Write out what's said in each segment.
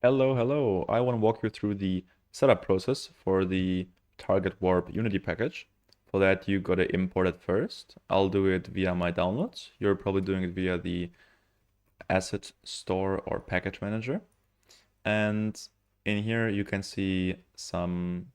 Hello. I want to walk you through the setup process for the TargetWarp Unity package. For that, you got to import it first. I'll do it via my downloads. You're probably doing it via the asset store or package manager. And in here, you can see some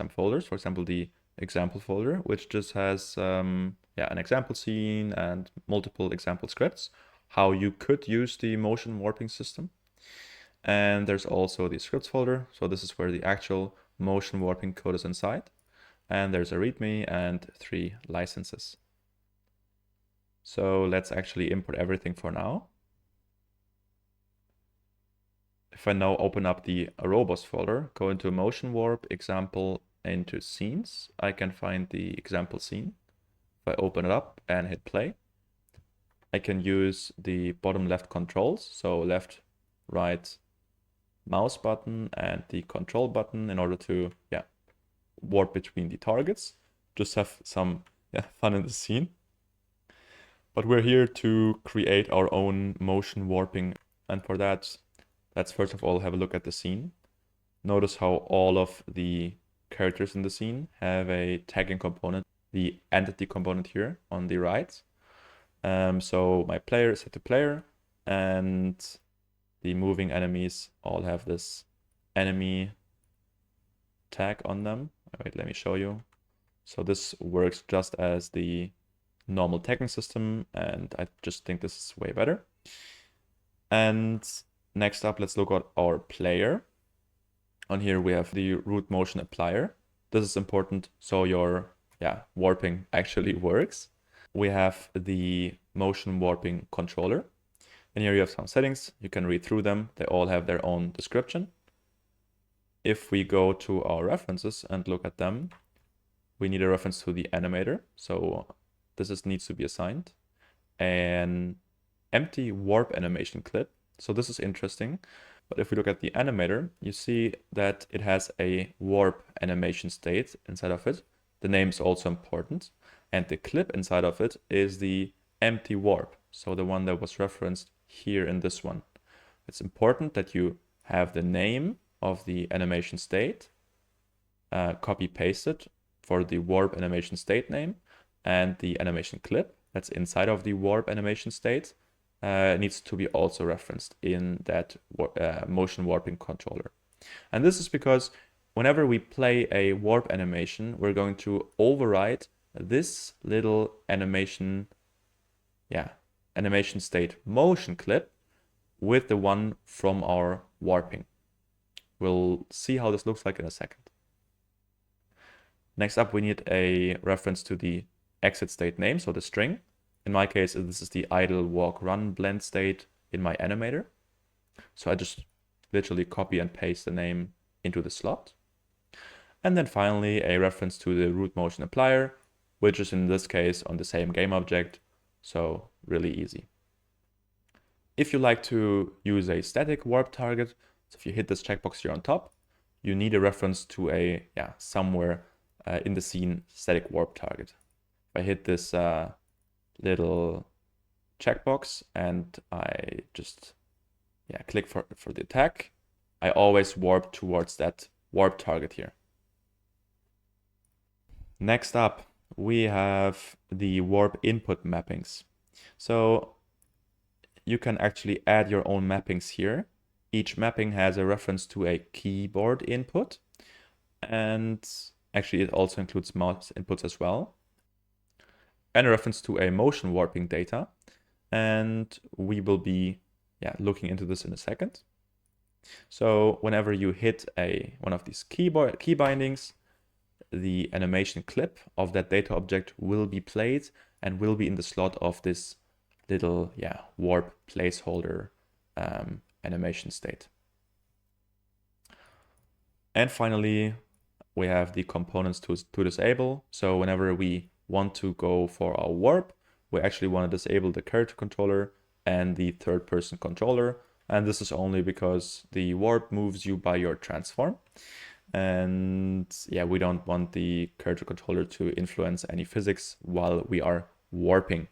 folders. For example, the example folder, which just has an example scene and multiple example scripts, how you could use the motion warping system. And there's also the scripts folder. So this is where the actual motion warping code is inside. And there's a README and 3 licenses. So let's actually import everything for now. If I now open up the robots folder, go into motion warp, example, into scenes, I can find the example scene. If I open it up and hit play, I can use the bottom left controls. So left, right, mouse button and the control button in order to warp between the targets. Just have some fun in the scene. But we're here to create our own motion warping, and for that, let's first of all have a look at the scene. Notice how all of the characters in the scene have a tagging component, the entity component here on the right. So my player is set to player, and the moving enemies all have this enemy tag on them. Wait, let me show you. So this works just as the normal tagging system, and I just think this is way better. And next up, let's look at our player. On here we have the root motion applier. This is important so your warping actually works. We have the motion warping controller. And here you have some settings. You can read through them. They all have their own description. If we go to our references and look at them, we need a reference to the animator. So this needs to be assigned. An empty warp animation clip. So this is interesting. But if we look at the animator, you see that it has a warp animation state inside of it. The name is also important. And the clip inside of it is the empty warp. So the one that was referenced here in this one. It's important that you have the name of the animation state, copy pasted for the warp animation state name, and the animation clip that's inside of the warp animation state needs to be also referenced in that motion warping controller. And this is because whenever we play a warp animation, we're going to override this little animation state motion clip with the one from our warping. We'll see how this looks like in a second. Next up, we need a reference to the exit state name, so the string. In my case, this is the idle walk run blend state in my animator. So I just literally copy and paste the name into the slot. And then finally, a reference to the root motion applier, which is in this case on the same game object. So really easy. If you like to use a static warp target, so if you hit this checkbox here on top, you need a reference to a somewhere in the scene static warp target. If I hit this little checkbox and I just click for the attack, I always warp towards that warp target here. Next up, we have the warp input mappings. So you can actually add your own mappings here. Each mapping has a reference to a keyboard input, and actually it also includes mouse inputs as well, and a reference to a motion warping data. And we will be looking into this in a second. So whenever you hit one of these key bindings, the animation clip of that data object will be played and will be in the slot of this little warp placeholder animation state. And finally, we have the components to disable. So whenever we want to go for our warp, we actually want to disable the character controller and the third person controller. And this is only because the warp moves you by your transform. And we don't want the character controller to influence any physics while we are warping.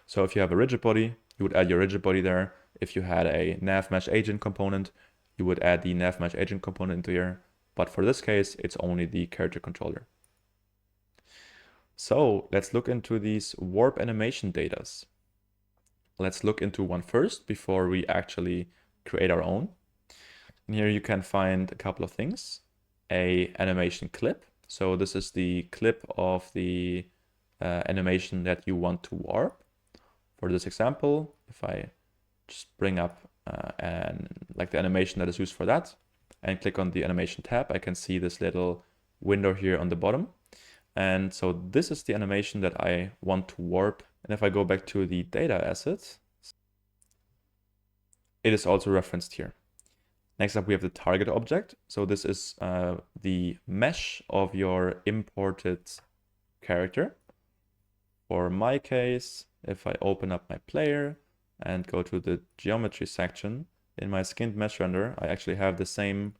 So if you have a rigid body, you would add your rigid body there. If you had a nav mesh agent component, you would add the navmesh agent component into here. But for this case, it's only the character controller. So let's look into these warp animation datas. Let's look into one first before we actually create our own. And here you can find a couple of things. A animation clip. So this is the clip of the animation that you want to warp. For this example, if I just bring up like the animation that is used for that and click on the animation tab, I can see this little window here on the bottom. And so this is the animation that I want to warp. And if I go back to the data asset, it is also referenced here. Next up, we have the target object. So this is the mesh of your imported character. For my case, if I open up my player and go to the geometry section, in my skinned mesh render, I actually have the same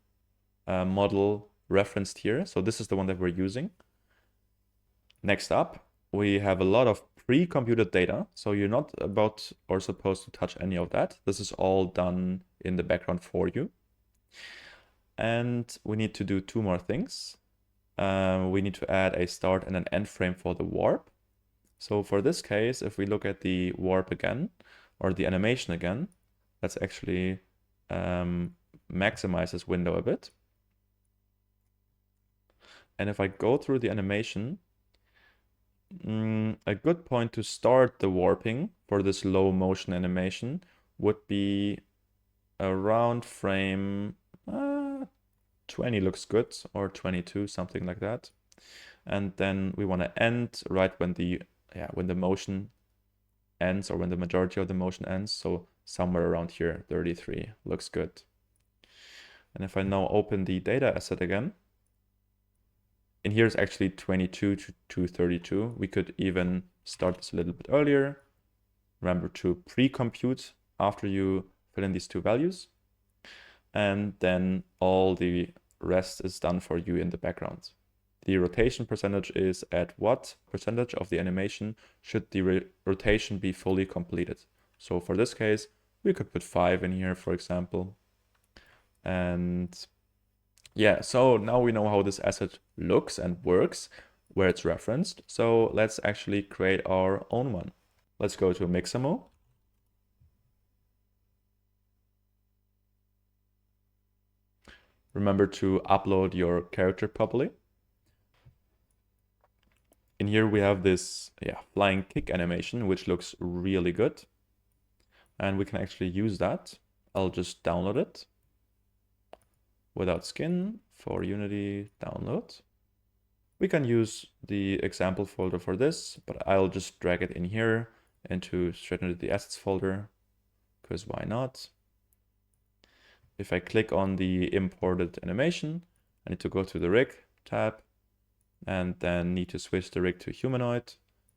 model referenced here. So this is the one that we're using. Next up, we have a lot of pre-computed data. So you're not about or supposed to touch any of that. This is all done in the background for you. And we need to do two more things. We need to add a start and an end frame for the warp. So for this case, if we look at the warp again, or the animation again, let's actually maximize this window a bit. And if I go through the animation, a good point to start the warping for this low motion animation would be around frame 20 looks good, or 22, something like that. And then we want to end right when the motion ends, or when the majority of the motion ends. So somewhere around here, 33 looks good. And if I now open the data asset again, and here's actually 22 to 32. We could even start this a little bit earlier. Remember to pre-compute after you fill in these two values. And then all the rest is done for you in the background. The rotation percentage is at what percentage of the animation should the rotation be fully completed. So for this case, we could put 5 in here, for example. And yeah, so now we know how this asset looks and works, where it's referenced. So let's actually create our own one. Let's go to Mixamo. Remember to upload your character properly. In here we have this flying kick animation, which looks really good. And we can actually use that. I'll just download it without skin for Unity download. We can use the example folder for this, but I'll just drag it in here straight into the assets folder, because why not? If I click on the imported animation, I need to go to the rig tab and then need to switch the rig to humanoid,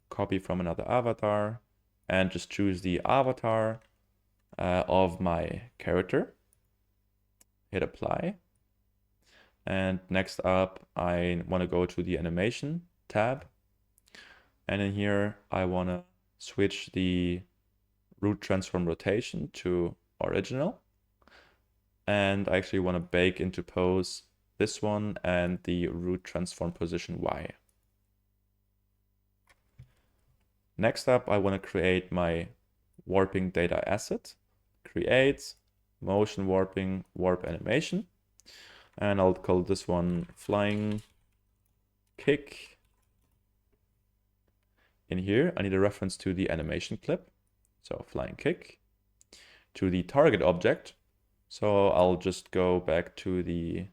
copy from another avatar, and just choose the avatar of my character. Hit apply. And next up, I want to go to the animation tab. And in here, I want to switch the root transform rotation to original. And I actually want to bake into pose this one and the root transform position Y. Next up, I want to create my warping data asset. Create motion warping warp animation. And I'll call this one flying kick. In here, I need a reference to the animation clip. So flying kick. To the target object. So I'll just go back to the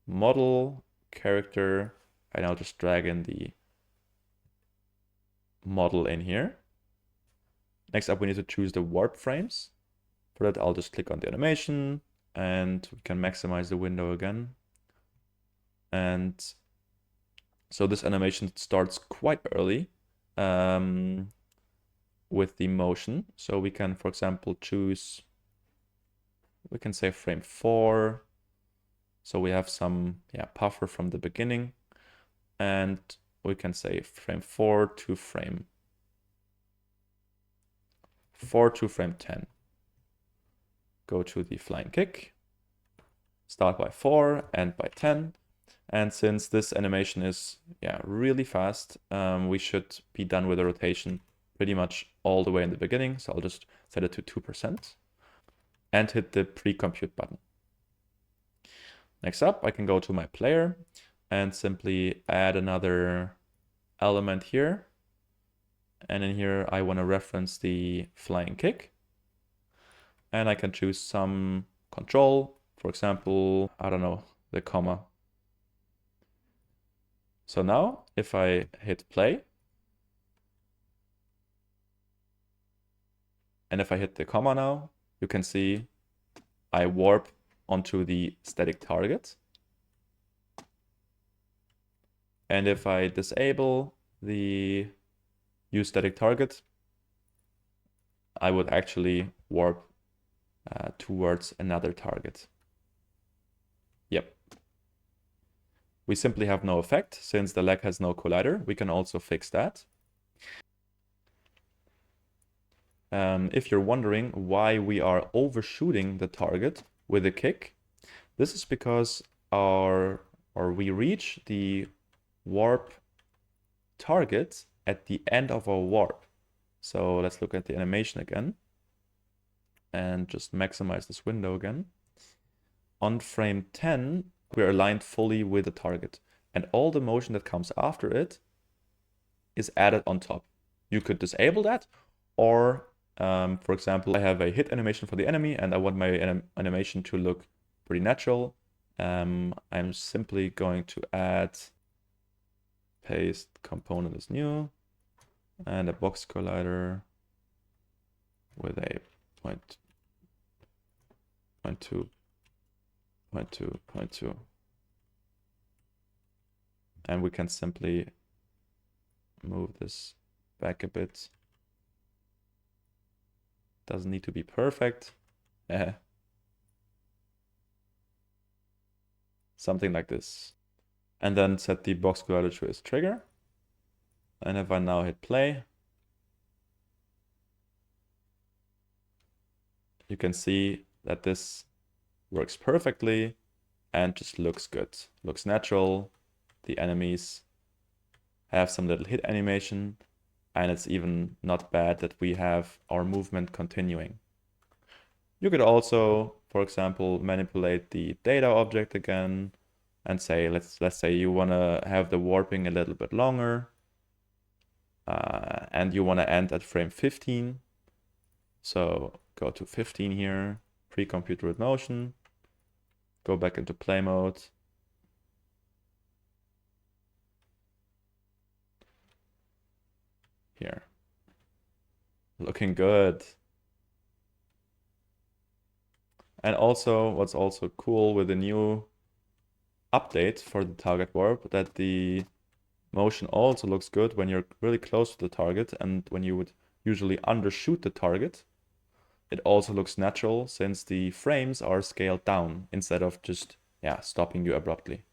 model character, and I'll just drag in the model in here. Next up, we need to choose the warp frames. For that, I'll just click on the animation, and we can maximize the window again. And so this animation starts quite early with the motion. So we can, for example, choose, we can say frame 4. So we have some puffer from the beginning. And we can say frame 4 to frame 10. Go to the flying kick. start by 4, end by 10. And since this animation is really fast, we should be done with the rotation pretty much all the way in the beginning. So I'll just set it to 2% and hit the pre-compute button. Next up, I can go to my player and simply add another element here. And in here, I want to reference the flying kick. And I can choose some control, for example, I don't know, the comma. So now if I hit play, and if I hit the comma now, you can see I warp onto the static target. And if I disable the use static target, I would actually warp towards another target. Yep. We simply have no effect since the leg has no collider. We can also fix that. If you're wondering why we are overshooting the target with a kick, this is because we reach the warp target at the end of our warp. So let's look at the animation again and just maximize this window again. On frame 10, we're aligned fully with the target, and all the motion that comes after it is added on top. You could disable that, or for example, I have a hit animation for the enemy and I want my animation to look pretty natural. I'm simply going to add paste component as new and a box collider with a 0.2. And we can simply move this back a bit. Doesn't need to be perfect. Something like this. And then set the box collider to its trigger. And if I now hit play, you can see that this works perfectly and just looks good. Looks natural. The enemies have some little hit animation, and it's even not bad that we have our movement continuing. You could also, for example, manipulate the data object again and say, let's say you want to have the warping a little bit longer, and you want to end at frame 15. So go to 15 here, pre-compute with motion, go back into play mode. Here. Looking good. And also, what's also cool with the new update for the TargetWarp, that the motion also looks good when you're really close to the target, and when you would usually undershoot the target, it also looks natural since the frames are scaled down instead of just stopping you abruptly.